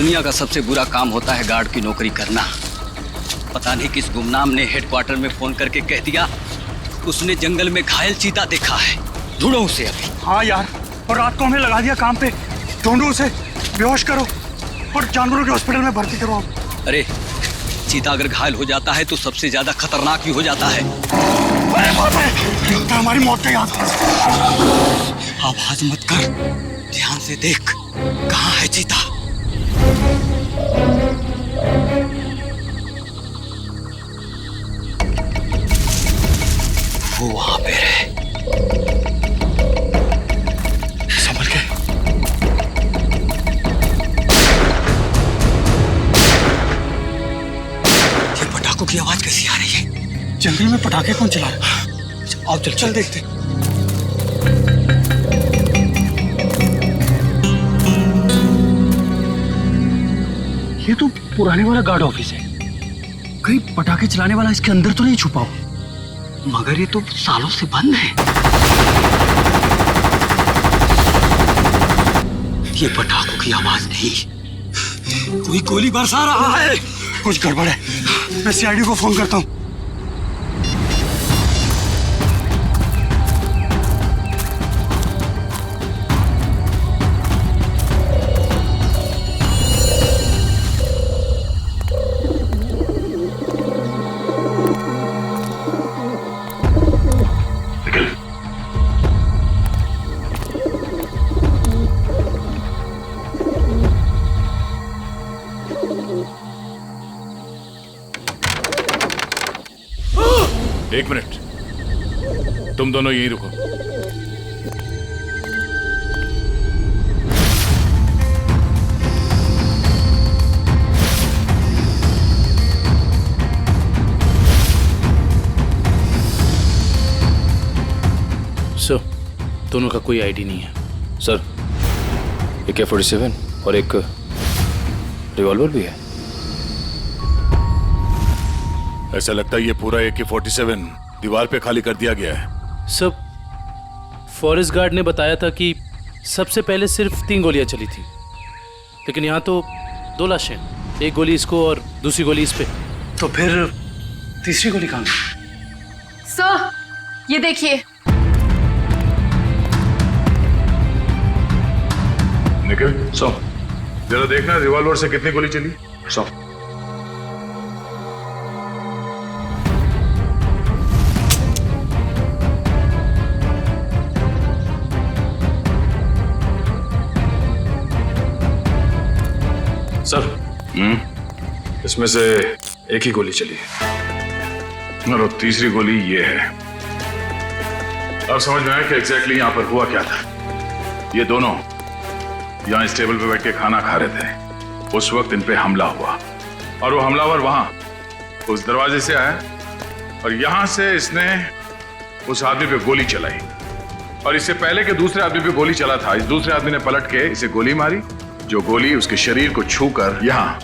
दुनिया का सबसे बुरा काम होता है गार्ड की नौकरी करना। पता नहीं किस गुमनाम ने हेडक्वार्टर में फोन करके कह दिया उसने जंगल में घायल चीता देखा है। ढूंढो उसे अभी। हाँ यार, और रात को हमें लगा दिया काम पे। ढूंढो उसे, बेहोश करो और जानवरों के हॉस्पिटल में भर्ती करवाओ। अरे चीता अगर घायल हो जाता है तो सबसे ज्यादा खतरनाक भी हो जाता है। अरे बाप रे, हमारी मौत का याद। आवाज मत कर, ध्यान से देख कहाँ है चीता। वो वहां पे है। संभल के। ये पटाखों की आवाज कैसी आ रही है? जंगल में पटाखे कौन चला रहा है? आओ चल देखते। ये तो पुराने वाला गार्ड ऑफिस है। कहीं पटाखे चलाने वाला इसके अंदर तो नहीं छुपा हो? मगर ये तो सालों से बंद है। ये पटाखों की आवाज नहीं, कोई गोली बरसा रहा है। कुछ गड़बड़ है, मैं सीआईडी को फोन करता हूँ। एक मिनट, तुम दोनों यहीं रुको। सर, दोनों का कोई आईडी नहीं है। सर, AK-47 और एक रिवॉल्वर भी है। ऐसा लगता है ये पूरा AK-47 दीवार पे खाली कर दिया गया है। सब फॉरेस्ट गार्ड ने बताया था कि सबसे पहले सिर्फ 3 गोलियां चली थी, लेकिन यहाँ तो 2 लाशें, एक गोली इसको और दूसरी गोली इस पे। तो फिर तीसरी गोली कहाँ गई? सर, ये देखिए। निखिल, जरा देखना रिवॉल्वर से कितनी गोली चली। सर, इसमें से एक ही गोली चली है और तीसरी गोली ये है। अब समझ में आया कि एग्जैक्टली यहाँ पर हुआ क्या था। ये दोनों यहाँ इस टेबल पे बैठ के खाना खा रहे थे, उस वक्त इन पे हमला हुआ और वो हमलावर वहां उस दरवाजे से आया और यहां से इसने उस आदमी पे गोली चलाई और इससे पहले कि दूसरे आदमी पे गोली चला था, इस दूसरे आदमी ने पलट के इसे गोली मारी, जो गोली उसके शरीर को छूकर यहाँ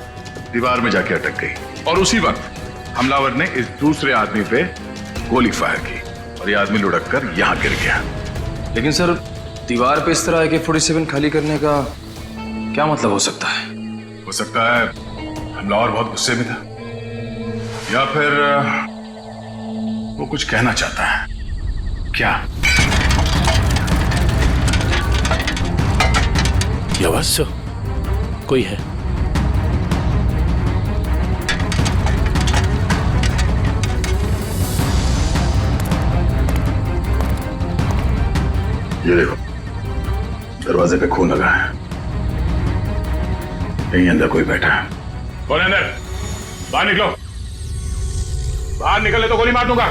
दीवार में जाके अटक गई और उसी वक्त हमलावर ने इस दूसरे आदमी पे गोली फायर की और ये आदमी लुढ़क कर यहाँ गिर गया। लेकिन सर, दीवार पे इस तरह AK-47 खाली करने का क्या मतलब हो सकता है? हो सकता है हमलावर बहुत गुस्से में था या फिर वो कुछ कहना चाहता है। क्या? ये आवाज सर, कोई है। ये देखो, दरवाजे पे खून लगा है, यहीं अंदर कोई बैठा है। कौन है अंदर? बाहर निकलो, बाहर निकले तो गोली मार दूंगा।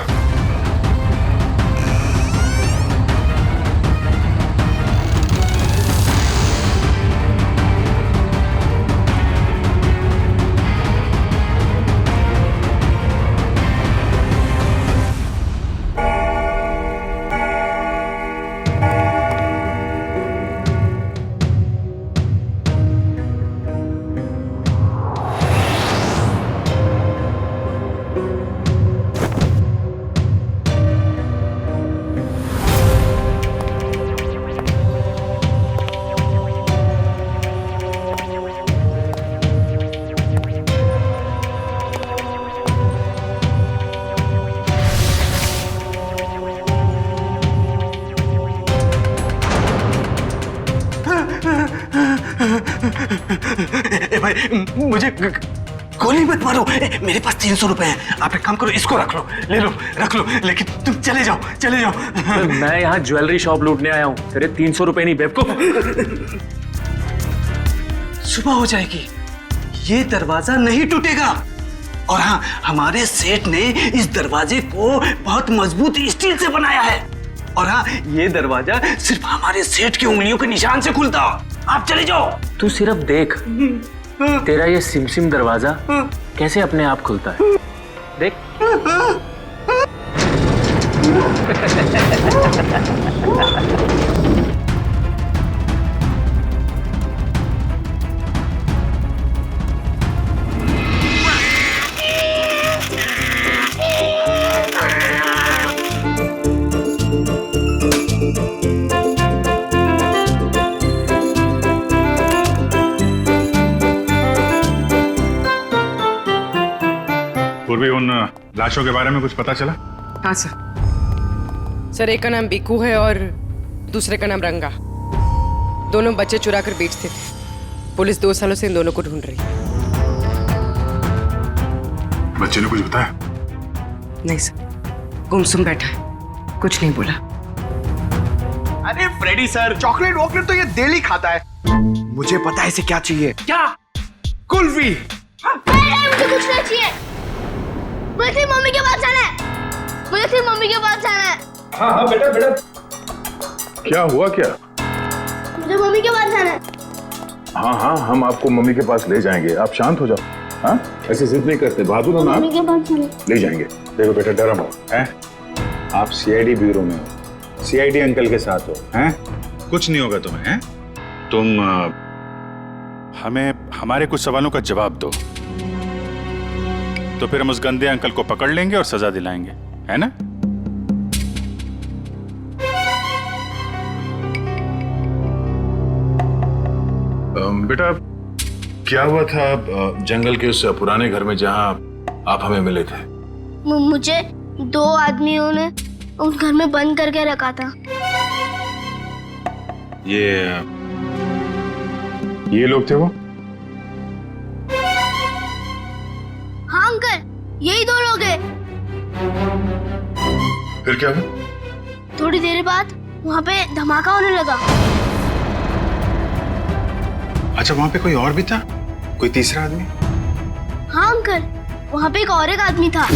ए भाई मुझे गोली मत मारो। मेरे पास 300 रुपए हैं। आप एक काम करो, इसको रख लो, ले लो, रख लो, लेकिन तुम चले जाओ, चले जाओ। मैं यहाँ ज्वेलरी शॉप लूटने आया हूँ, तेरे 300 रुपए नहीं बेवकूफ। सुबह हो जाएगी, ये दरवाजा नहीं टूटेगा। और हाँ, हमारे सेठ ने इस दरवाजे को बहुत मजबूत स्टील से बनाया है। और हाँ, ये दरवाजा सिर्फ हमारे सेठ की उंगलियों के निशान से खुलता। आप चले जाओ। तू सिर्फ देख, तेरा ये सिमसिम दरवाजा कैसे अपने आप खुलता है, देख। पूर्वी, उन लाशों के बारे में कुछ पता चला? हाँ सर, एक का नाम बिकू है और दूसरे का नाम रंगा। दोनों बच्चे चुरा कर बेचते थे। पुलिस 2 सालों से इन दोनों को ढूंढ रही है। बच्चे ने कुछ बताया? नहीं सर, गुमसुम बैठा है, कुछ नहीं बोला। अरे फ्रेडी सर, चॉकलेट वॉकलेट तो ये डेली खाता है। मुझे पता है इसे क्या चाहिए। क्या? कुल्फी। मुझे कुछ नहीं चाहिए। मुझे सिर्फ मम्मी के पास जाना है। मुझे सिर्फ मम्मी के पास जाना है। हाँ बेटा बेटा। क्या हुआ क्या? मुझे मम्मी के पास जाना है। हाँ, हम आपको मम्मी के पास ले जाएंगे। आप शांत हो जाओ। हाँ, ऐसे जिद नहीं करते, बहादुर हो ना। मम्मी के पास जाना ले जाएंगे। देखो बेटा, डरो मत, हैं? आप सीआईडी ब्यूरो में हो, सीआईडी अंकल के साथ हो, हैं? कुछ नहीं होगा तुम्हें, हैं? तुम हमें हमारे कुछ सवालों का जवाब दो, तो फिर हम उस गंदे अंकल को पकड़ लेंगे और सजा दिलाएंगे, है ना? बेटा, क्या हुआ था जंगल के उस पुराने घर में जहां आप हमें मिले थे? मुझे 2 आदमियों ने उस घर में बंद करके रखा था। ये लोग थे वो? हाँ अंकल, यही 2 लोग हैं। फिर क्या हुआ? थोड़ी देर बाद वहाँ पे धमाका होने लगा। अच्छा, वहां पे कोई और भी था? कोई तीसरा आदमी? हाँ अंकल, वहाँ पे एक आदमी था।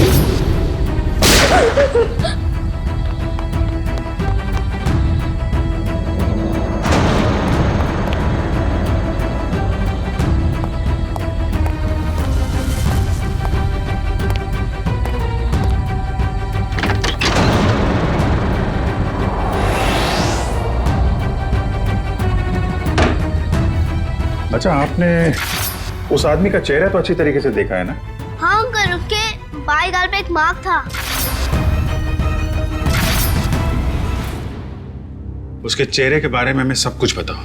अच्छा, आपने उस आदमी का चेहरा तो अच्छी तरीके से देखा है ना? हाँ अंकल, उसके बाएं गाल पे एक मार्क था। उसके चेहरे के बारे में हमें सब कुछ बताओ,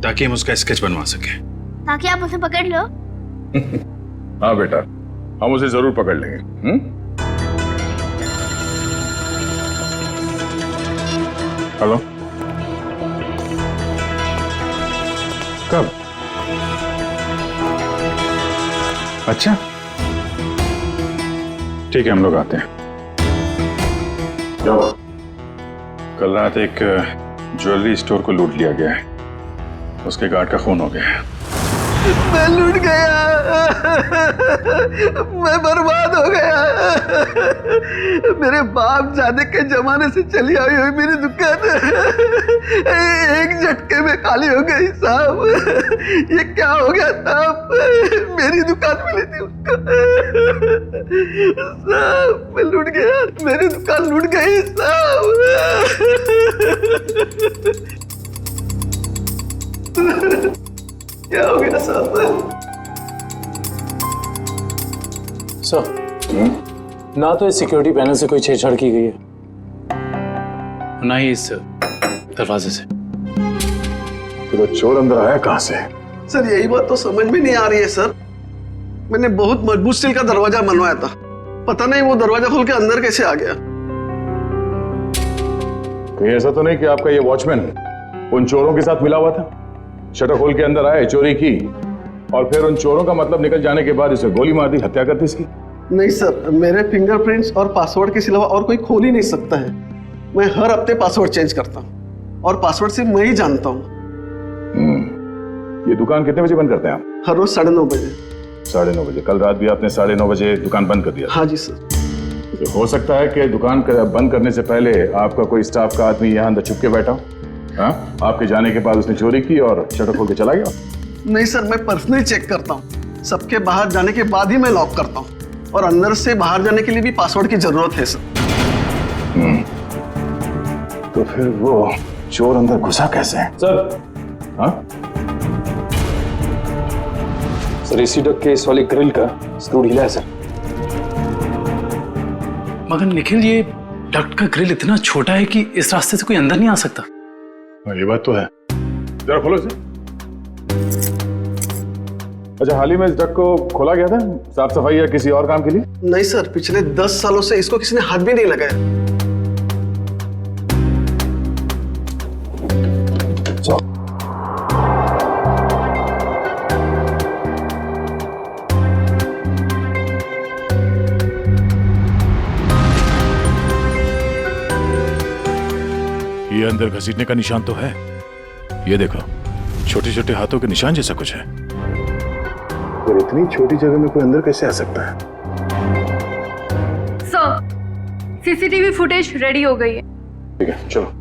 ताकि हम उसका स्केच बनवा सकें। ताकि आप उसे पकड़ लो। हाँ बेटा, हम उसे जरूर पकड़ लेंगे। हेलो, कब? अच्छा, ठीक है, हम लोग आते हैं। क्या हुआ? कल रात एक ज्वेलरी स्टोर को लूट लिया गया है। उसके गार्ड का खून हो गया है। मैं लूट गया। मैं बर्बाद हो गया। मेरे बाप जाने के जमाने से चली आई हुई मेरी दुकान एक झटके में खाली हो गई साहब। ये क्या हो गया साहब? मेरी दुकान मिली थी उसको। साहब, मैं लूट गया। मेरी दुकान लूट गई साहब। क्या हो गया साहब? सर, ना तो इस सिक्योरिटी पैनल से कोई छेड़छाड़ की गई है, ना ही इस दरवाजे से। तो वो चोर अंदर आया कहां से? सर, यही बात तो समझ में नहीं आ रही है सर। मैंने बहुत मजबूत स्टील का दरवाजा बनवाया था, पता नहीं वो दरवाजा खोल के अंदर कैसे आ गया। कहीं ऐसा तो नहीं कि आपका ये वॉचमैन उन चोरों के साथ मिला हुआ था? शटर खोल के अंदर आए, चोरी की और फिर उन चोरों का मतलब निकल जाने के बाद इसे गोली मार दी, हत्या कर दी इसकी। नहीं सर, मेरे फिंगरप्रिंट्स और पासवर्ड के सिवा और कोई खोल ही नहीं सकता है। मैं हर हफ्ते पासवर्ड चेंज करता हूँ और पासवर्ड सिर्फ मैं ही जानता हूँ। ये दुकान कितने बजे बंद करते हैं आप? हर रोज 9:30 बजे। 9:30 बजे? कल रात भी आपने 9:30 बजे दुकान बंद कर दिया? हाँ जी सर। तो हो सकता है कि दुकान बंद करने से पहले आपका कोई स्टाफ का आदमी यहाँ अंदर छुप के बैठा हो। हाँ, आपके जाने के बाद उसने चोरी की और शटर खोल के चला गया। नहीं सर, मैं पर्सनली चेक करता हूँ। सबके बाहर जाने के बाद ही मैं लॉक करता हूँ और अंदर से बाहर जाने के लिए भी पासवर्ड की जरूरत है सर। तो फिर वो चोर अंदर घुसा कैसे है? सर, हाँ? सर एसी डक के इस वाले ग्रिल का स्क्रू ढीला है सर। मगर निखिल, ये डक्ट का ग्रिल इतना छोटा है कि इस रास्ते से कोई अंदर नहीं आ सकता। हाँ, ये बात तो है। जरा खोलो इसे। अच्छा, हाल ही में इस डक को खोला गया था साफ सफाई या किसी और काम के लिए? नहीं सर, पिछले 10 सालों से इसको किसी ने हाथ भी नहीं लगाया। ये अंदर घसीटने का निशान तो है। ये देखो, छोटे छोटे हाथों के निशान जैसा कुछ है। पर इतनी छोटी जगह में कोई अंदर कैसे आ सकता है? सर, सीसीटीवी फुटेज रेडी हो गई है। ठीक है, चलो।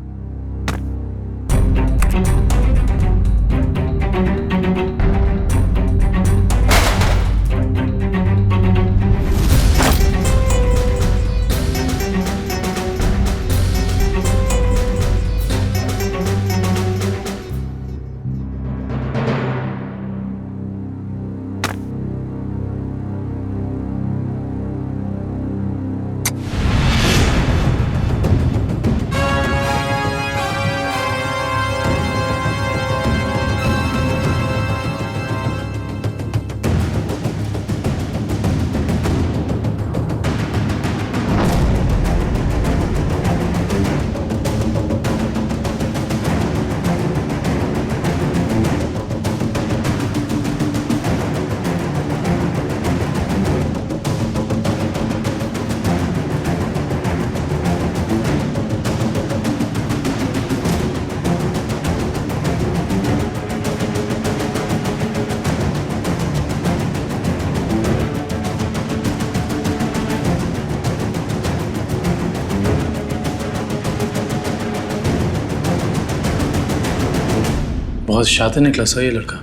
बहुत शातिर निकला सर ये लड़का।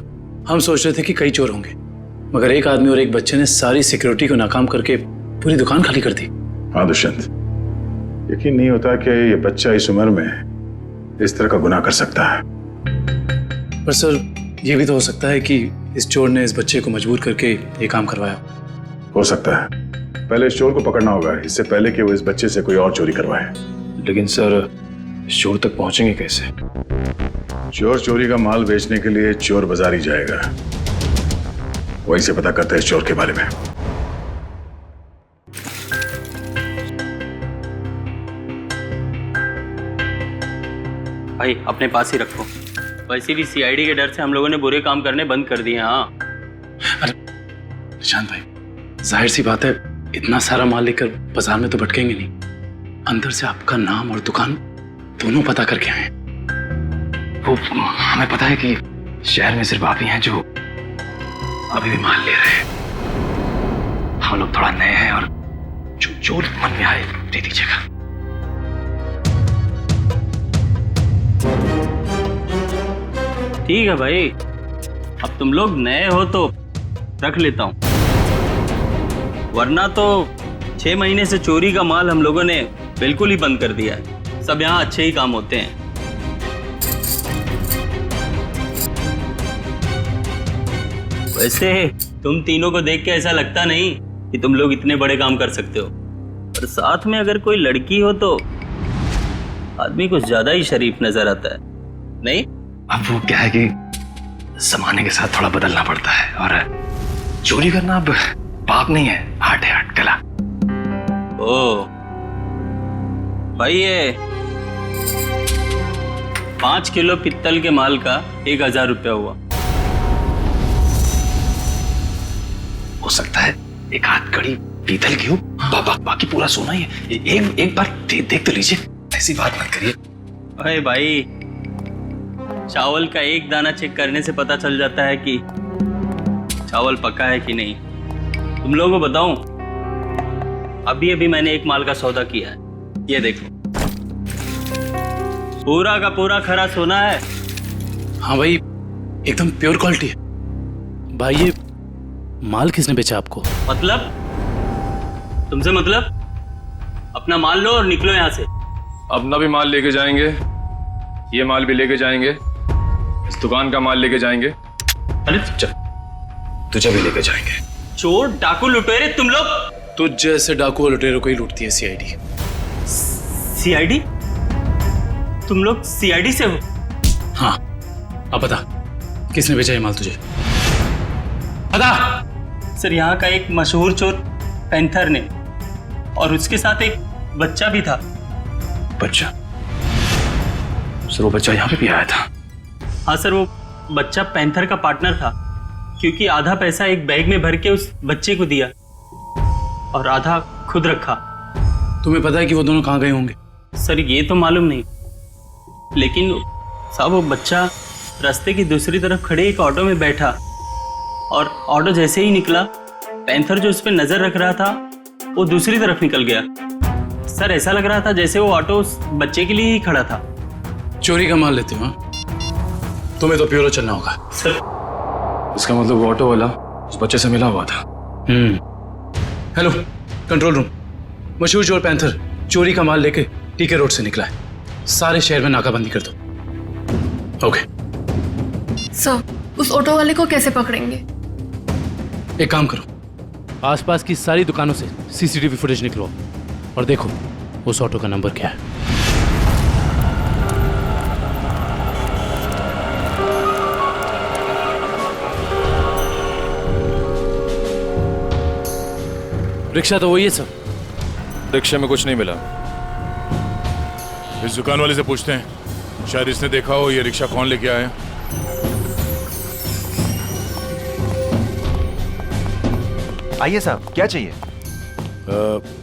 हम सोच रहे थे कि कई चोर होंगे, मगर एक आदमी और एक बच्चे ने सारी सिक्योरिटी को नाकाम करके पूरी दुकान खाली कर दी। हाँ दुष्यंत, यकीन नहीं होता कि ये बच्चा इस उम्र में इस तरह का गुनाह कर सकता है। पर सर, ये भी तो हो सकता है कि इस चोर ने इस बच्चे को मजबूर करके ये काम करवाया। हो सकता है। पहले इस चोर को पकड़ना होगा, इससे पहले कि वो इस बच्चे से कोई और चोरी करवाए। लेकिन सर, इस चोर तक पहुंचेंगे कैसे? चोर चोरी का माल बेचने के लिए चोर बाजार ही जाएगा। वहीं से पता करते हैं इस चोर के बारे में। भाई अपने पास ही रखो। वैसे भी सीआईडी के डर से हम लोगों ने बुरे काम करने बंद कर दिए। हाँ अरे निशांत भाई, जाहिर सी बात है, इतना सारा माल लेकर बाजार में तो भटकेंगे नहीं। अंदर से आपका नाम और दुकान दोनों पता करके आए। वो हमें पता है कि शहर में सिर्फ आप ही हैं जो अभी भी माल ले रहे हैं। हम लोग थोड़ा नए हैं और जो मन में आए दे दीजिएगा। ठीक है भाई, अब तुम लोग नए हो तो रख लेता हूँ, वरना तो 6 महीने से चोरी का माल हम लोगों ने बिल्कुल ही बंद कर दिया है। सब यहाँ अच्छे ही काम होते हैं। वैसे तुम तीनों को देख के ऐसा लगता नहीं कि तुम लोग इतने बड़े काम कर सकते हो, और साथ में अगर कोई लड़की हो तो आदमी कुछ ज्यादा ही शरीफ नजर आता है, नहीं? अब वो क्या है कि जमाने के साथ थोड़ा बदलना पड़ता है, और चोरी करना अब पाप नहीं है, आर्ट है, आर्ट कला। ओ भाई, ये 5 किलो पित्तल के माल का 1000 रुपया हुआ। हो सकता है एक हाथ कड़ी पीतल की हो, बाकी पूरा सोना ही है। एक बार देख तो लीजिए, ऐसी बात मत करिए। अरे भाई, चावल का एक दाना चेक करने से पता चल जाता है कि चावल पका है कि नहीं। तुम लोगों को बताऊं, अभी अभी मैंने एक माल का सौदा किया है, ये देखो, पूरा का पूरा खरा सोना है। हाँ भाई, एकदम प्योर क्वालिटी है। भाई ये माल किसने बेचा आपको? मतलब? तुमसे मतलब? अपना माल लो और निकलो यहाँ से। अपना भी माल लेके जाएंगे, ये माल भी लेके जाएंगे, इस दुकान का माल लेके जाएंगे। अरे तुझे भी लेके जाएंगे। चोर डाकू लुटेरे तुम लोग। तुझ जैसे डाकू और लुटेरों को ही लूटती है सीआईडी। सीआईडी? तुम लोग सीआईडी से हो? हाँ, अब बता किसने बेचा ये माल तुझे? बता। सर, यहाँ का एक मशहूर चोर पैंथर ने, और उसके साथ एक बच्चा भी था। बच्चा? सर वो बच्चा यहाँ पे भी आया था? हाँ सर, वो बच्चा पैंथर का पार्टनर था, क्योंकि आधा पैसा एक बैग में भर के उस बच्चे को दिया और आधा खुद रखा। तुम्हें पता है कि वो दोनों कहाँ गए होंगे? सर ये तो मालूम नहीं, लेकिन साहब वो बच्चा रास्ते की दूसरी तरफ खड़े एक ऑटो में बैठा, और ऑटो जैसे ही निकला, पैंथर जो उस पर नजर रख रहा था वो दूसरी तरफ निकल गया। सर ऐसा लग रहा था जैसे वो ऑटो उस बच्चे के लिए ही खड़ा था। चोरी का माल लेते हो? तुम्हें तो प्योरो चलना होगा। सर इसका मतलब वो ऑटो वाला उस बच्चे से मिला हुआ था। हेलो कंट्रोल रूम, मशहूर चोर पैंथर चोरी का माल लेके टीके रोड से निकला है। सारे शहर में नाकाबंदी कर दो। ओके सर, उस ऑटो वाले को कैसे पकड़ेंगे? एक काम करो, आसपास की सारी दुकानों से सीसीटीवी फुटेज निकलो और देखो उस ऑटो का नंबर क्या है। रिक्शा तो वही है सर। रिक्शे में कुछ नहीं मिला। इस दुकान वाले से पूछते हैं, शायद इसने देखा हो ये रिक्शा कौन लेके आया। आइए साहब, क्या चाहिए?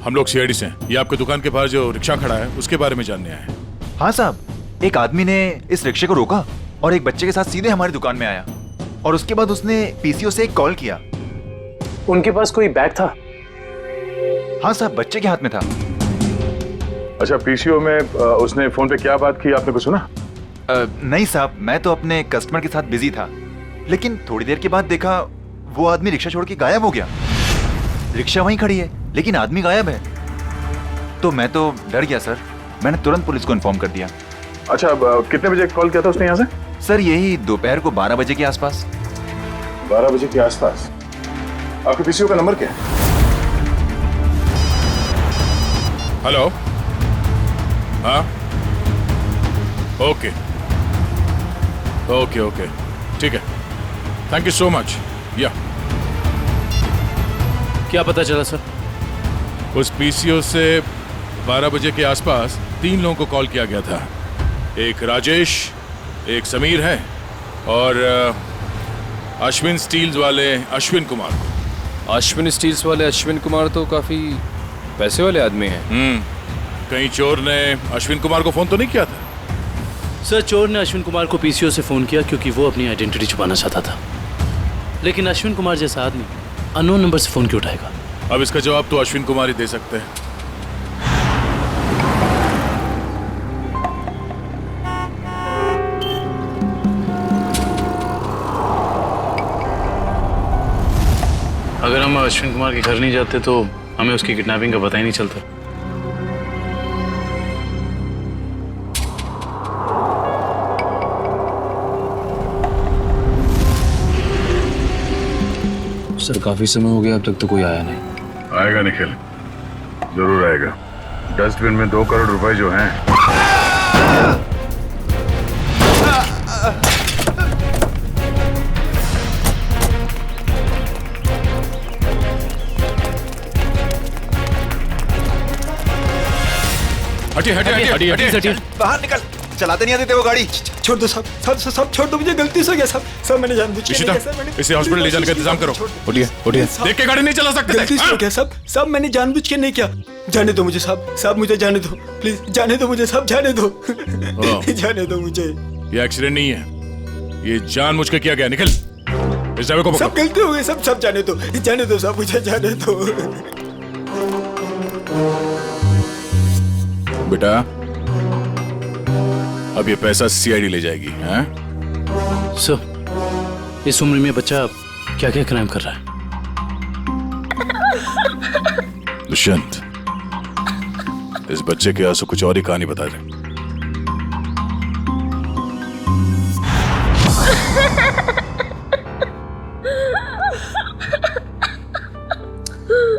हम लोग सीआईडी से हैं। ये आपके दुकान के पास जो रिक्शा खड़ा है उसके बारे में जानने आए हैं। हाँ साहब, एक आदमी ने इस रिक्शे को रोका और एक बच्चे के साथ सीधे हमारी दुकान में आया, और उसके बाद उसने पीसीओ से एक कॉल किया। उनके पास कोई बैग था? हाँ साहब, बच्चे के हाथ में था। अच्छा, पीसीओ में उसने फोन पे क्या बात की, आपने कुछ सुना? नहीं साहब, मैं तो अपने कस्टमर के साथ बिजी था, लेकिन थोड़ी देर के बाद देखा वो आदमी रिक्शा छोड़ के गायब हो गया। रिक्शा वहीं खड़ी है लेकिन आदमी गायब है। तो मैं तो डर गया सर, मैंने तुरंत पुलिस को इन्फॉर्म कर दिया। अच्छा, कितने बजे कॉल किया था उसने यहाँ से? सर यही दोपहर को 12 बजे के आसपास। 12 बजे के आसपास। आपके पीसीओ का नंबर क्या है? हेलो, हाँ, ओके ओके ओके, ठीक है, थैंक यू सो मच। या क्या पता चला सर? उस पीसीओ से 12 बजे के आसपास 3 लोगों को कॉल किया गया था। एक राजेश, एक समीर है, और अश्विन स्टील्स वाले अश्विन कुमार। अश्विन स्टील्स वाले अश्विन कुमार तो काफी पैसे वाले आदमी हैं। कहीं चोर ने अश्विन कुमार को फोन तो नहीं किया था? सर चोर ने अश्विन कुमार को पीसीओ से फोन किया क्योंकि वो अपनी आइडेंटिटी छुपाना चाहता था, लेकिन अश्विन कुमार जैसा आदमी अननोन नंबर से फोन क्यों उठाएगा? अब इसका जवाब तो अश्विन कुमार ही दे सकते हैं। अगर हम अश्विन कुमार के घर नहीं जाते तो हमें उसकी किडनैपिंग का पता ही नहीं चलता। सर काफी समय हो गया, अब तक तो कोई आया नहीं। आएगा निखिल, जरूर आएगा। डस्टबिन में 2 करोड़ रुपए जो हैं। हटिए हटिए हटिए हटिए, बाहर निकल। चलाते नहीं आते थे वो गाड़ी। छोड़ दो सब सब सब छोड़ दो, मुझे गलती से हो गया सब सब मैंने जानबूझ के नहीं किया सर। इसे हॉस्पिटल ले जाने का इंतजाम करो। उठिए उठिए, देख के गाड़ी नहीं चला सकते। गलती से हो गया सब सब मैंने जानबूझ के नहीं किया। जाने दो मुझे सब सब, मुझे जाने दो प्लीज, जाने दो मुझे सब, जाने दो जाने दो मुझे। ये एक्सीडेंट नहीं है, ये जानबूझ के किया गया। निकल, इस ड्राइवर को पकड़ो। सब गलती हो गई सब सब, जाने दो सब, मुझे जाने दो। बेटा अब ये पैसा सीआईडी ले जाएगी। हैं? सर, इस उम्र में बच्चा क्या क्या क्राइम कर रहा है? दुष्यंत, इस बच्चे के आंसू कुछ और ही कहानी बता रहे।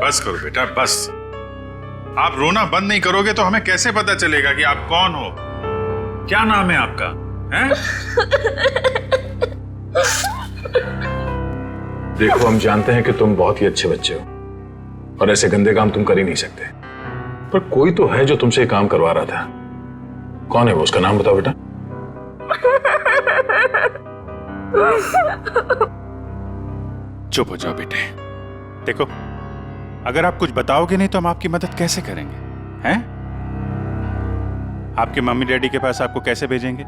बस करो बेटा बस। आप रोना बंद नहीं करोगे तो हमें कैसे पता चलेगा कि आप कौन हो? क्या नाम है आपका? हैं? देखो, हम जानते हैं कि तुम बहुत ही अच्छे बच्चे हो और ऐसे गंदे काम तुम कर ही नहीं सकते, पर कोई तो है जो तुमसे काम करवा रहा था। कौन है वो? उसका नाम बताओ बेटा। चुप हो जाओ बेटे। देखो, अगर आप कुछ बताओगे नहीं तो हम आपकी मदद कैसे करेंगे? हैं? आपके मम्मी डैडी के पास आपको कैसे भेजेंगे?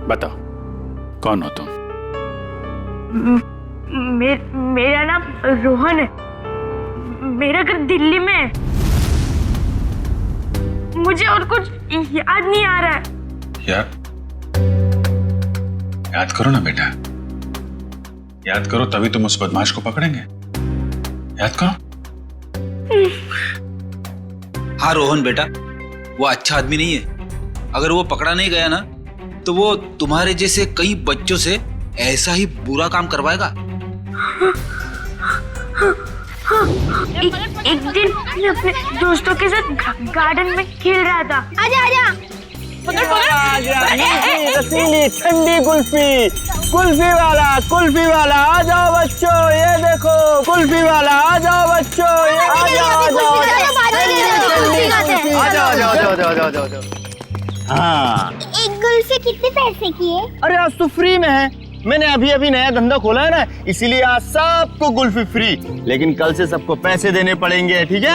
बताओ, कौन हो तुम? मेरा नाम रोहन है, मेरा घर दिल्ली में है। मुझे और कुछ याद नहीं आ रहा है। याद करो ना बेटा, याद करो, तभी तुम उस बदमाश को पकड़ेंगे। याद करो। हाँ रोहन बेटा, वो अच्छा आदमी नहीं है। अगर वो पकड़ा नहीं गया ना तो वो तुम्हारे जैसे कई बच्चों से ऐसा ही बुरा काम करवाएगा। एक दिन मैं अपने दोस्तों के साथ गार्डन में खेल रहा था। आजा आजा, रसीली ठंडी कुल्फी, कुल्फी वाला आ जाओ बच्चों, ये देखो कुल्फी वाला, आ जाओ बच्चों, ये आ जाओ। हाँ, एक कुल्फी कितने पैसे की है? अरे आज तो फ्री में है। मैंने अभी नया धंधा खोला है ना, इसीलिए आज सबको कुल्फी फ्री, लेकिन कल से सबको पैसे देने पड़ेंगे, ठीक है?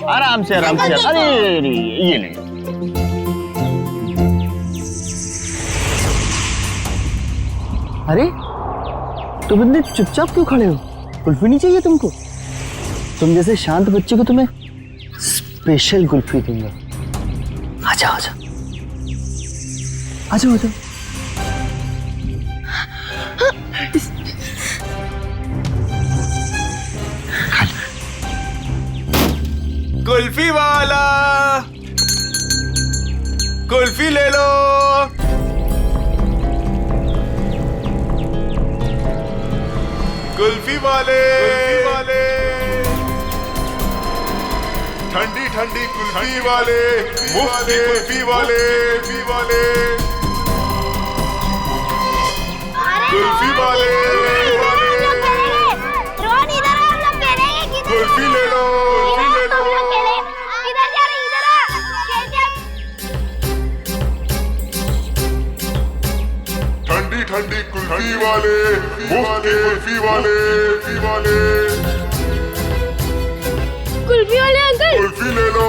आराम से अरे ये नहीं। अरे तुम इतने चुपचाप क्यों खड़े हो? कुल्फी नहीं चाहिए तुमको? तुम जैसे शांत बच्चे को तुम्हें स्पेशल कुल्फी दूंगा। आजा आजा आजा आजा। कुल्फी वाला, कुल्फी ले लो। कुल्फी वाले, ठंडी ठंडी कुल्फी वाले, मुफ्त कुल्फी वाले, कुल्फी वाले, रोहन इधर आ, हम लोग खेलेंगे। कुल्फी ले लो। इधर जा रहे, इधर आ, ठंडी ठंडी कुल्फी वाले, मुफ्त कुल्फी वाले, कुल्फी वाले अंकल, कुल्फी ले लो।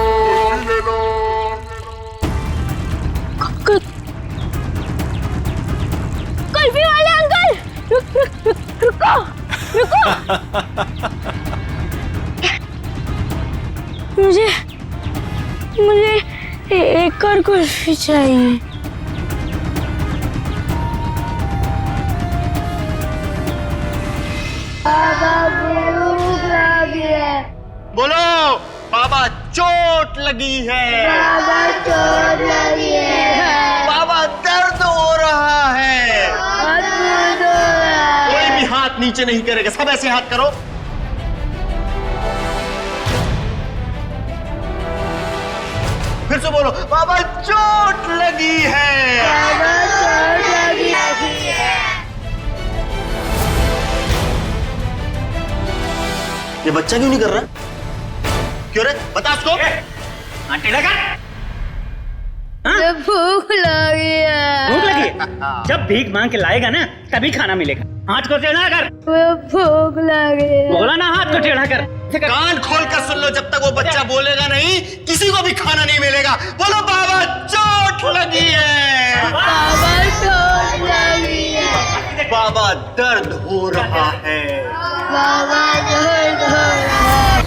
कुल्फी वाले अंकल, रुको। मुझे एक और कुल्फी चाहिए। बोलो बाबा चोट लगी है, बाबा दर्द हो रहा है। कोई भी हाथ नीचे नहीं करेगा, सब ऐसे हाथ करो। फिर से बोलो, बाबा चोट लगी है। ये बच्चा क्यों नहीं कर रहा? क्यों रे? बता उसको। टेढ़ा कर। भूख लगी है। भूख लगी है? जब भीख मांग के लाएगा ना तभी खाना मिलेगा। हाथ को टेढ़ा कर। भूख लगी है। बोला ना हाथ को टेढ़ा कर। कान खोल कर सुन लो, जब तक वो बच्चा बोलेगा नहीं किसी को भी खाना नहीं मिलेगा। बोलो बाबा चोट लगी है। बाबा चोट लगी है। बाबा दर्द हो रहा है। बाबा दर्द हो रहा है।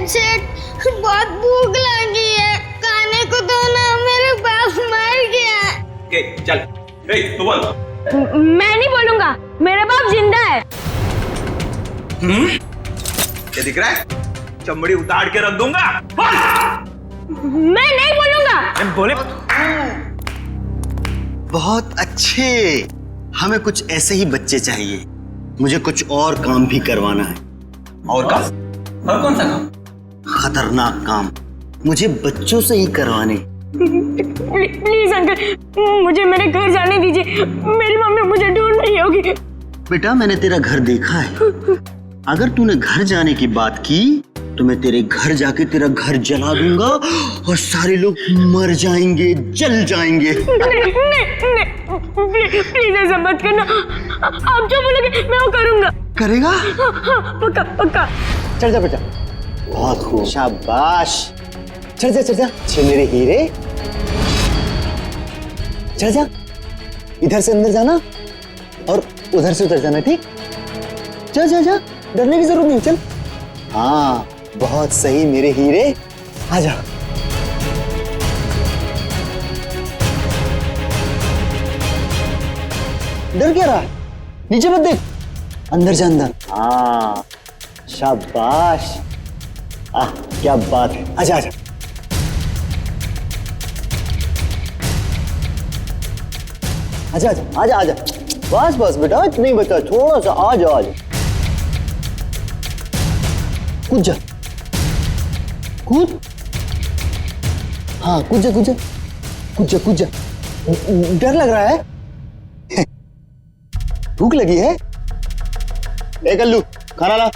सेठ बहुत भूख लगी है, खाने को दो ना, मेरे बाप मर गया। चल तू बोल। मैं नहीं बोलूंगा, मेरा बाप जिंदा है। क्या दिख रहा है? चमड़ी उतार के रख दूंगा। मैं नहीं बोलूंगा। बोले बहुत अच्छे, हमें कुछ ऐसे ही बच्चे चाहिए। मुझे कुछ और काम भी करवाना है। और काम? और कौन सा काम? खतरनाक काम मुझे बच्चों से ही करवाने। प्लीज अंकल, मुझे मेरे घर जाने दीजिए। मेरी मम्मी मुझे ढूंढ रही होगी। बेटा मैंने तेरा घर देखा है। अगर तूने घर जाने की बात की तो मैं तेरे घर जाके तेरा घर जला दूंगा और सारे लोग मर जाएंगे, जल जाएंगे। प्लीज ऐसा मत करना। आप जो बोलोगे मैं वो करूंगा। करेगा? पक्का पक्का। चढ़ जा बेटा। बहुत खूब, शाबाश। चढ़ जा चढ़ जा। छे मेरे हीरे। चढ़ जा। इधर से अंदर जाना और उधर से उधर जाना, ठीक? जा जा जा, डरने की जरूरत नहीं, चल। हाँ बहुत सही मेरे हीरे, आ जा। डर क्या रहा है? नीचे मत देख, अंदर जा अंदर। हाँ शाबाश। क्या बात है, आजा आजा। आजा आजा आजा आजा। बस बस बेटा, इतना ही बचा, थोड़ा सा। आजा आजा। कूद जा, कूद। हाँ कूद जा कूद जा कूद जा कूद जा। डर लग रहा है? भूख लगी है? ए कल्लू, खाना ला,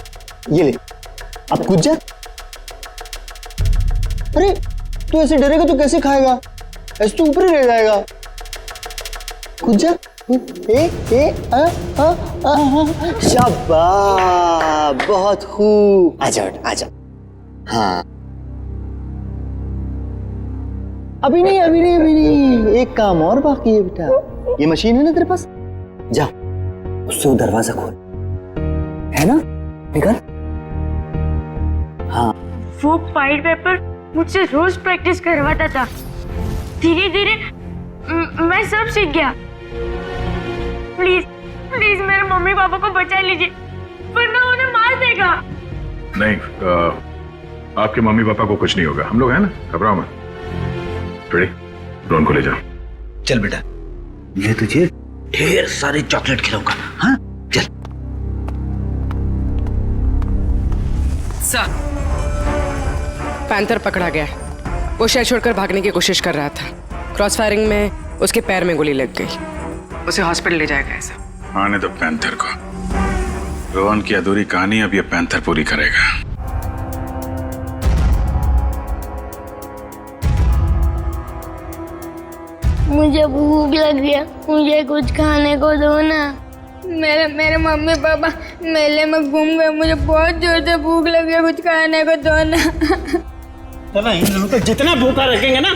ये ले। अब कूद जा। अरे तू ऐसे डरेगा तो कैसे खाएगा? ऐसे तो ऊपर ही रह जाएगा। कूद जा। शाबाश, बहुत खूब। आजा आजा। हाँ अभी नहीं अभी नहीं अभी नहीं, एक काम और बाकी है बेटा। ये मशीन है ना तेरे पास, जा उससे वो दरवाजा खोल, है ना? निकल। हाँ वो फाइल पेपर मुझसे रोज प्रैक्टिस करवाता था। धीरे धीरे मैं सब सीख गया। प्लीज प्लीज मेरे मम्मी पापा को बचा लीजिए, वरना उन्हें मार देगा। नहीं, आपके मम्मी पापा को कुछ नहीं होगा, हम लोग हैं ना, घबराओ मत। रेडी, ड्रोन को ले जाओ। चल बेटा, मैं तुझे ढेर सारे चॉकलेट खिलाऊंगा। हाँ चल। सर, पैंथर पकड़ा गया। वो शहर छोड़कर भागने की कोशिश कर रहा था। क्रॉस फायरिंग में उसके पैर में गोली लग गई। उसे हॉस्पिटल ले जाया गया सर। आने दो पैंथर को। रोहन की अधूरी कहानी अब ये पैंथर पूरी करेगा। मुझे भूख लगी है, मुझे कुछ खाने को दो ना। मेरे मम्मी पापा मेले में घूम गए, मुझे बहुत जोर से भूख लगी है, कुछ खाने को दो ना। चलो इन लोगों को जितना भूखा रखेंगे ना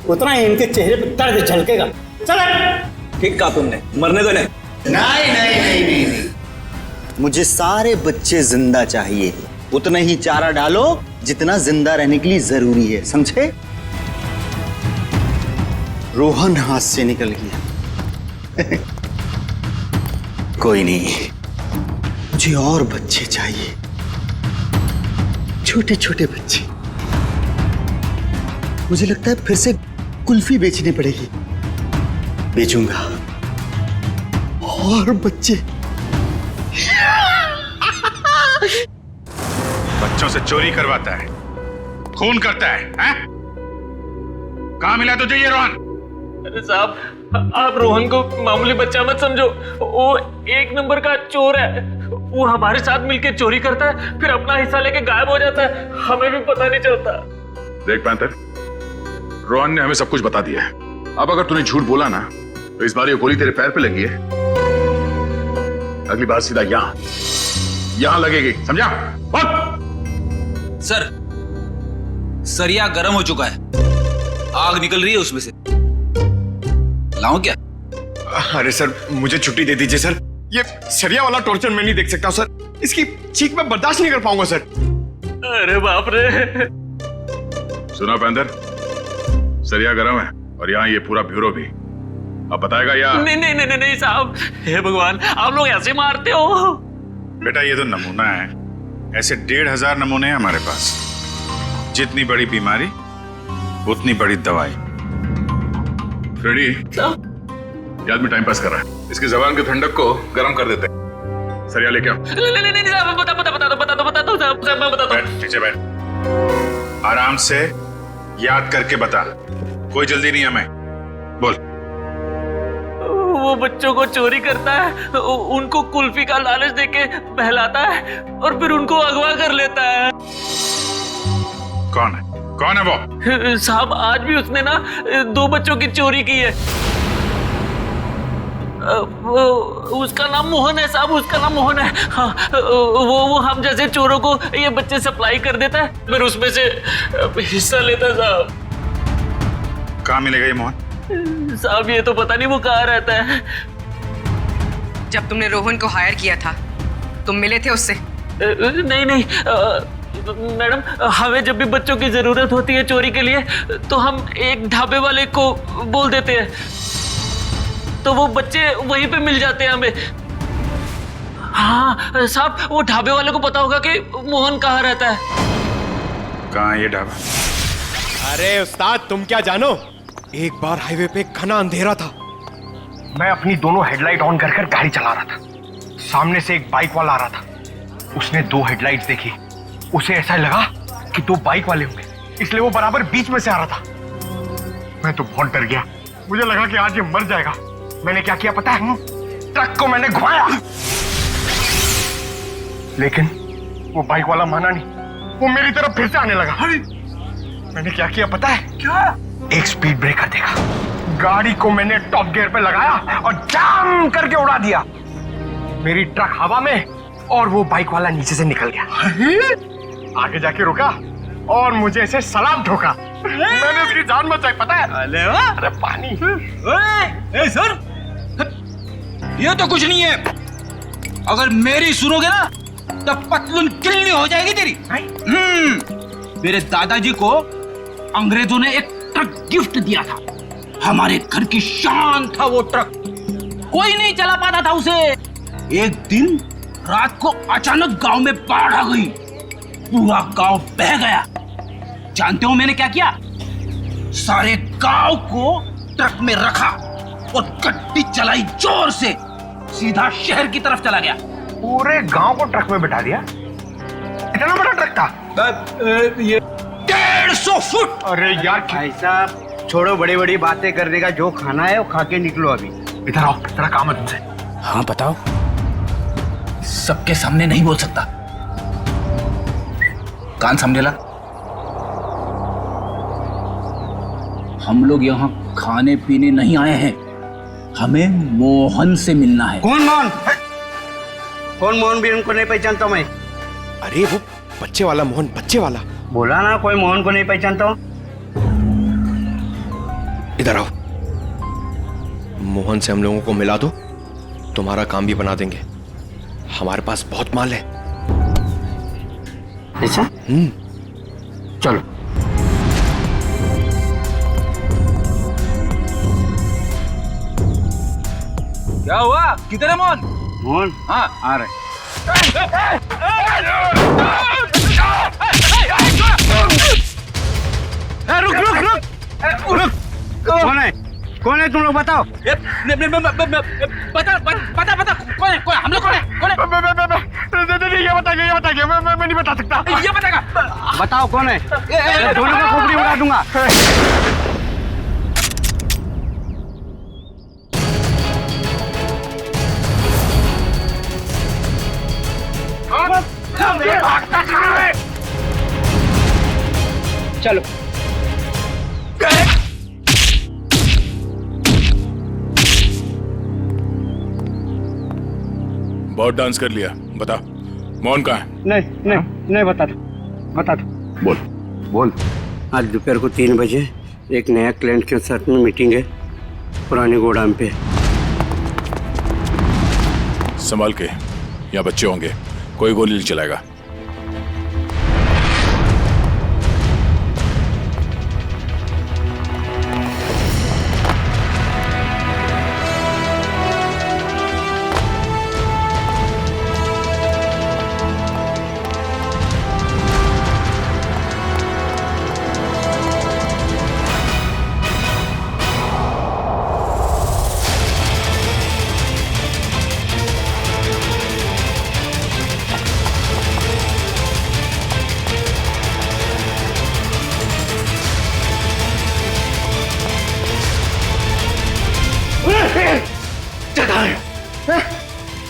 उतना ही इनके चेहरे पे दर्द झलकेगा। चलो। ठीक कहा तुमने, मरने दो नहीं। नहीं नहीं नहीं नहीं नहीं, मुझे सारे बच्चे जिंदा चाहिए। उतना ही चारा डालो जितना जिंदा रहने के लिए जरूरी है, समझे? रोहन हाथ से निकल गया। कोई नहीं, मुझे और बच्चे चाहिए, छोटे छोटे बच्चे। मुझे लगता है फिर से कुल्फी बेचनी पड़ेगी। बेचूंगा और बच्चे। बच्चों से चोरी करवाता है, खून करता है, हैं? कहाँ मिला तुझे ये रोहन? अरे साहब, आप रोहन को मामूली बच्चा मत समझो, वो एक नंबर का चोर है। वो हमारे साथ मिलके चोरी करता है, फिर अपना हिस्सा लेके गायब हो जाता है, हमें भी पता नहीं चलता। देख पैंथर, रोहन ने हमें सब कुछ बता दिया है। अब अगर तूने झूठ बोला ना तो इस बार ये गोली तेरे पैर पे लगी है, अगली बार सीधा यहां लगेगी, समझा? सर, सरिया गर्म हो चुका है, आग निकल रही है उसमें से। लाऊं क्या? अरे सर, मुझे छुट्टी दे दीजिए सर। ये सरिया वाला टॉर्चर मैं नहीं देख सकता सर। इसकी चीख मैं बर्दाश्त नहीं कर पाऊंगा सर। अरे बाप रे। सुना पैंथर, सरिया गर्म है और यहाँ ये पूरा ब्यूरो भी। अब बताएगा या नहीं नहीं नहीं नहीं साहब, हे भगवान, आप लोग ऐसे मारते हो? बेटा ये तो नमूना है, ऐसे 1500 नमूने हैं हमारे पास। जितनी बड़ी बीमारी उतनी बड़ी दवाई। फ्रेडी, ये आदमी टाइम पास कर रहा है, इसकी जबान की ठंडक को गर्म कर देते हैं। सरिया लेके आओ। नहीं साहब, बता दो साहब, मैं बताता हूँ। नीचे बैठ, आराम से याद करके बता, कोई जल्दी नहीं हमें। बोल। वो बच्चों को चोरी करता है, उनको कुल्फी का लालच देके बहलाता है और फिर उनको अगवा कर लेता है। कौन है? कौन है वो? साहब, आज भी उसने ना 2 बच्चों की चोरी की है। उसका नाम मोहन है साहब, उसका नाम मोहन है। हाँ, वो हम जैसे चोरों को ये बच्चे सप्लाई कर देता है, फिर उसमें से हिस्सा लेता है साहब। कहाँ मिलेगा ये मोहन? साहब ये तो पता नहीं वो कहाँ रहता है। जब तुमने रोहन को हायर किया था, तुम मिले थे उससे? नहीं मैडम, हमें जब भी बच्चों की जरूरत होती है चोरी के लिए तो हम एक ढाबे वाले को बोल देते हैं, तो वो बच्चे वहीं पे मिल जाते हैं हमें। हाँ साहब, वो ढाबे वाले को पता होगा कि मोहन कहाँ रहता है। कहाँ ये ढाबा? अरे उस्ताद, तुम क्या जानो, एक बार हाईवे पे घना अंधेरा था। मैं अपनी दोनों हेडलाइट ऑन कर गाड़ी चला रहा था। सामने से एक बाइक वाला आ रहा था। उसने 2 हेडलाइट्स देखी। उसे ऐसा लगा कि 2 बाइक वाले होंगे, इसलिए वो बराबर बीच में से आ रहा था। मैं तो बहुत डर गया, मुझे लगा कि आज ये मर जाएगा। मैंने क्या किया पता है? ट्रक को मैंने घुमाया, लेकिन वो बाइक वाला माना नहीं, वो मेरी तरफ फिर से आने लगा। मैंने क्या किया पता है? क्या? एक स्पीड ब्रेकर देखा, गाड़ी को मैंने टॉप गियर पे लगाया और जाम करके उड़ा दिया। मेरी ट्रक हवा में और वो बाइक वाला नीचे से निकल गया। आगे जाके रुका और मुझे ऐसे सलाम ठोका। मैंने उसकी जान बचाई पता है? अरे पानी। ए सर, ये तो कुछ नहीं है। अगर मेरी सुनोगे ना तो पतलून किल्ली हो जाएगी तेरी। मेरे दादाजी को अंग्रेजों ने एक ट्रक गिफ्ट दिया था, हमारे घर की शान था वो ट्रक, कोई नहीं चला पाता था उसे। एक दिन रात को अचानक गांव में बाढ़ आ गई, पूरा गांव बह गया। जानते हो मैंने क्या किया? सारे गांव को ट्रक में रखा और गड्डी चलाई जोर से, सीधा शहर की तरफ चला गया। पूरे गांव को ट्रक में बिठा दिया? इतना बड़ा ट्रक था? ये 150 फुट। अरे यार भाई साहब, छोड़ो बड़ी बड़ी बातें करने का, जो खाना है वो खा के निकलो अभी। इधर आओ, तेरा काम है तुमसे। हाँ बताओ। सबके सामने नहीं बोल सकता, कान समझे ला। हम लोग यहाँ खाने पीने नहीं आए हैं, हमें मोहन से मिलना है। कौन मोहन? कौन मोहन? भी उनको नहीं पहचानता मैं। अरे वो बच्चे वाला मोहन, बच्चे वाला। बोला ना कोई मोहन को नहीं पहचानता हूँ। इधर आओ, मोहन से हम लोगों को मिला दो, तुम्हारा काम भी बना देंगे। हमारे पास बहुत माल है। ऐसा? चलो। क्या हुआ? किधर है मोहन? मोहन? हाँ आ रहे। रुक रुक रुक रुक। कौन है? कौन है तुम लोग बताओ? बता बता बता, कौन है? कौन है? हम लोग कौन है? कौन है? ये बताइए, मैं नहीं बता सकता। ये बताएगा। बताओ कौन है? दोनों का खोपड़ी उड़ा दूंगा। चलो बहुत डांस कर लिया, बता मोहन कहाँ है? नहीं बता दो बोल। आज दोपहर को 3 बजे एक नया क्लाइंट के साथ में मीटिंग है पुराने गोदाम पे। संभाल के, यहाँ बच्चे होंगे, कोई गोली नहीं चलाएगा।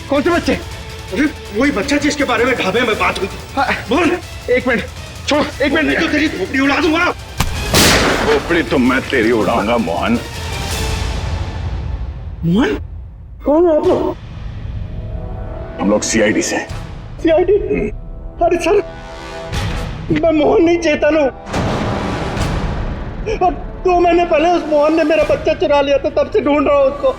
कौन से बच्चे? अरे वही बच्चा जिसके बारे में ढाबे में बात हुई थी। बोल। 1 मिनट छोड़, 1 मिनट नहीं तो तेरी खोपड़ी उड़ा दूंगा। खोपड़ी तो मैं तेरी उड़ाऊंगा मोहन। मोहन? कौन है आप लोग? हम लोग सीआईडी से। सीआईडी? अरे सर, मैं मोहन नहीं, चेतन हूँ। और 2 महीने पहले उस मोहन ने मेरा बच्चा चुरा लिया था, तब से ढूंढ रहा हूँ उसको।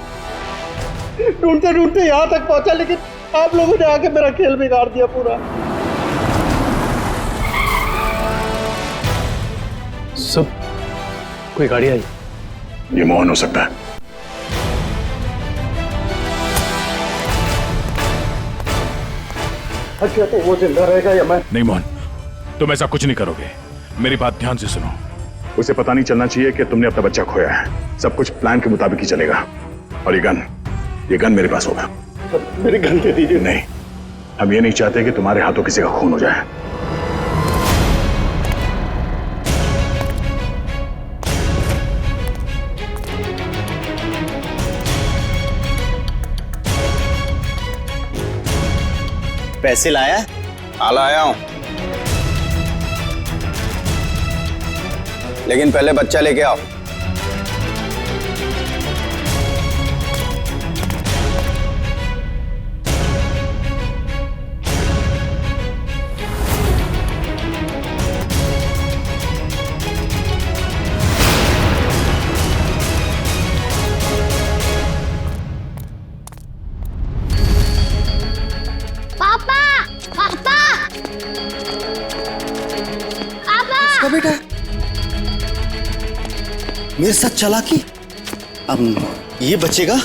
ढूंढते ढूंढते यहाँ तक पहुंचा, लेकिन आप लोगों ने आके मेरा खेल बिगाड़ दिया पूरा। सब कोई गाड़ी आई? ये मोहन हो सकता है। अच्छा तो वो जिंदा रहेगा या मैं? नहीं मोहन, तुम ऐसा कुछ नहीं करोगे, मेरी बात ध्यान से सुनो। उसे पता नहीं चलना चाहिए कि तुमने अपना बच्चा खोया है। सब कुछ प्लान के मुताबिक ही चलेगा। और ये गन मेरे पास होगा। मेरी गन दे दीजिए। नहीं, हम ये नहीं चाहते कि तुम्हारे हाथों किसी का खून हो जाए। पैसे लाया? हाँ लाया हूं, लेकिन पहले बच्चा लेके आओ। बेटा मेरे साथ चला कि अब ये बचेगा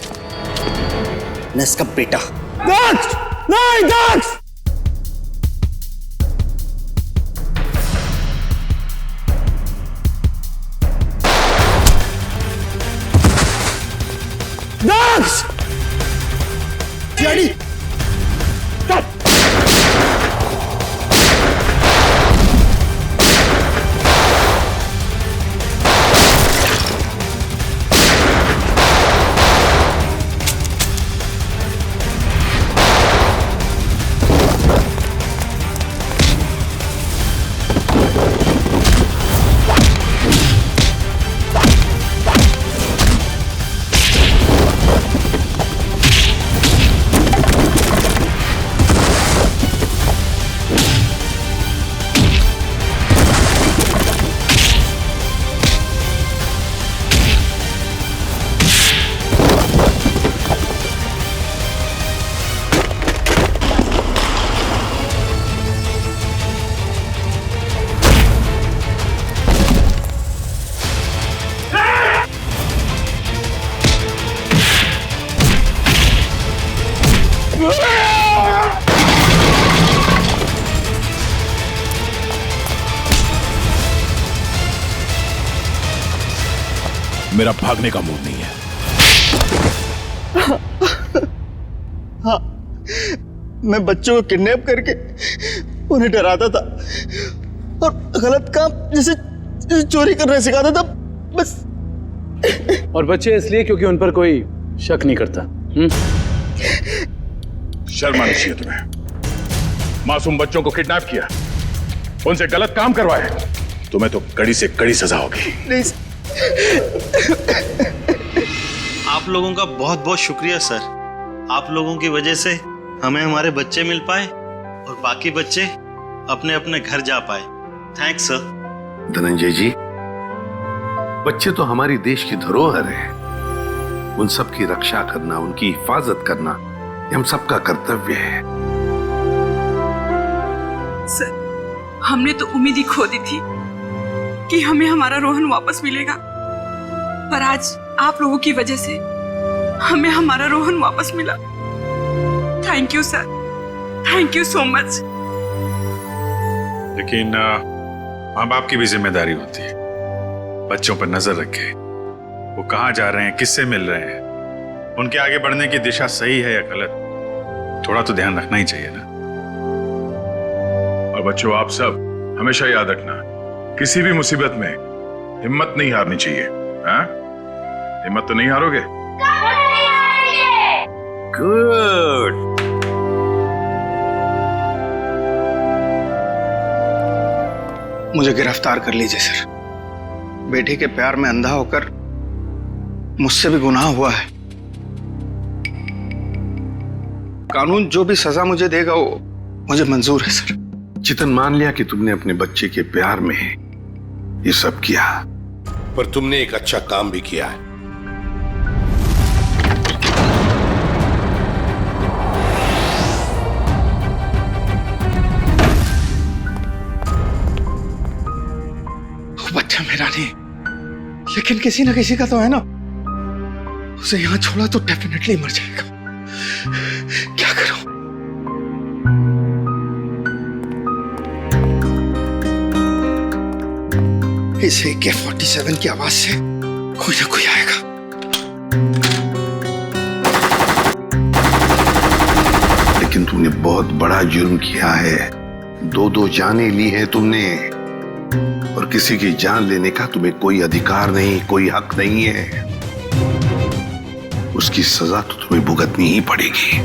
न इसका बेटा। दक्ष! नहीं दक्ष! दक्ष! डैडी! मेरा भागने का मूड नहीं है। हाँ, मैं बच्चों को किडनैप करके उन्हें डराता था और गलत काम जैसे चोरी करना सिखाता था बस। और बच्चे इसलिए क्योंकि उन पर कोई शक नहीं करता। शर्म आनी चाहिए तुम्हें। मासूम बच्चों को किडनैप किया, उनसे गलत काम करवाए, तुम्हें तो कड़ी से कड़ी सजा होगी। नहीं आप लोगों का बहुत बहुत शुक्रिया सर। आप लोगों की वजह से हमें हमारे बच्चे मिल पाए और बाकी बच्चे अपने अपने घर जा पाए। Thanks sir. धनंजय जी, बच्चे तो हमारी देश की धरोहर है। उन सब की रक्षा करना, उनकी हिफाजत करना ये हम सबका कर्तव्य है। सर, हमने तो उम्मीद ही खो दी थी कि हमें हमारा रोहन वापस मिलेगा, पर आज आप लोगों की वजह से हमें हमारा रोहन वापस मिला। Thank you sir, thank you so much. लेकिन माँ बाप की भी जिम्मेदारी होती है, बच्चों पर नजर रखे, वो कहाँ जा रहे हैं, किससे मिल रहे हैं, उनके आगे बढ़ने की दिशा सही है या गलत, थोड़ा तो ध्यान रखना ही चाहिए ना। और बच्चों, आप सब हमेशा याद रखना, किसी भी मुसीबत में हिम्मत नहीं हारनी चाहिए। हाँ? हिम्मत तो नहीं हारोगे? गुड। मुझे गिरफ्तार कर लीजिए सर। बेटी के प्यार में अंधा होकर मुझसे भी गुनाह हुआ है। कानून जो भी सजा मुझे देगा वो मुझे मंजूर है सर। चितन, मान लिया कि तुमने अपने बच्चे के प्यार में ये सब किया, पर तुमने एक अच्छा काम भी किया है। बच्चा मेरा नहीं, लेकिन किसी ना किसी का तो है ना। उसे यहां छोड़ा तो डेफिनेटली मर जाएगा। क्या करूं? इस AK-47 की आवाज से कोई ना कोई आएगा। लेकिन तुमने बहुत बड़ा जुर्म किया है। 2 जानें ली है तुमने, और किसी की जान लेने का तुम्हें कोई अधिकार नहीं, कोई हक नहीं है। उसकी सजा तो तुम्हें भुगतनी ही पड़ेगी।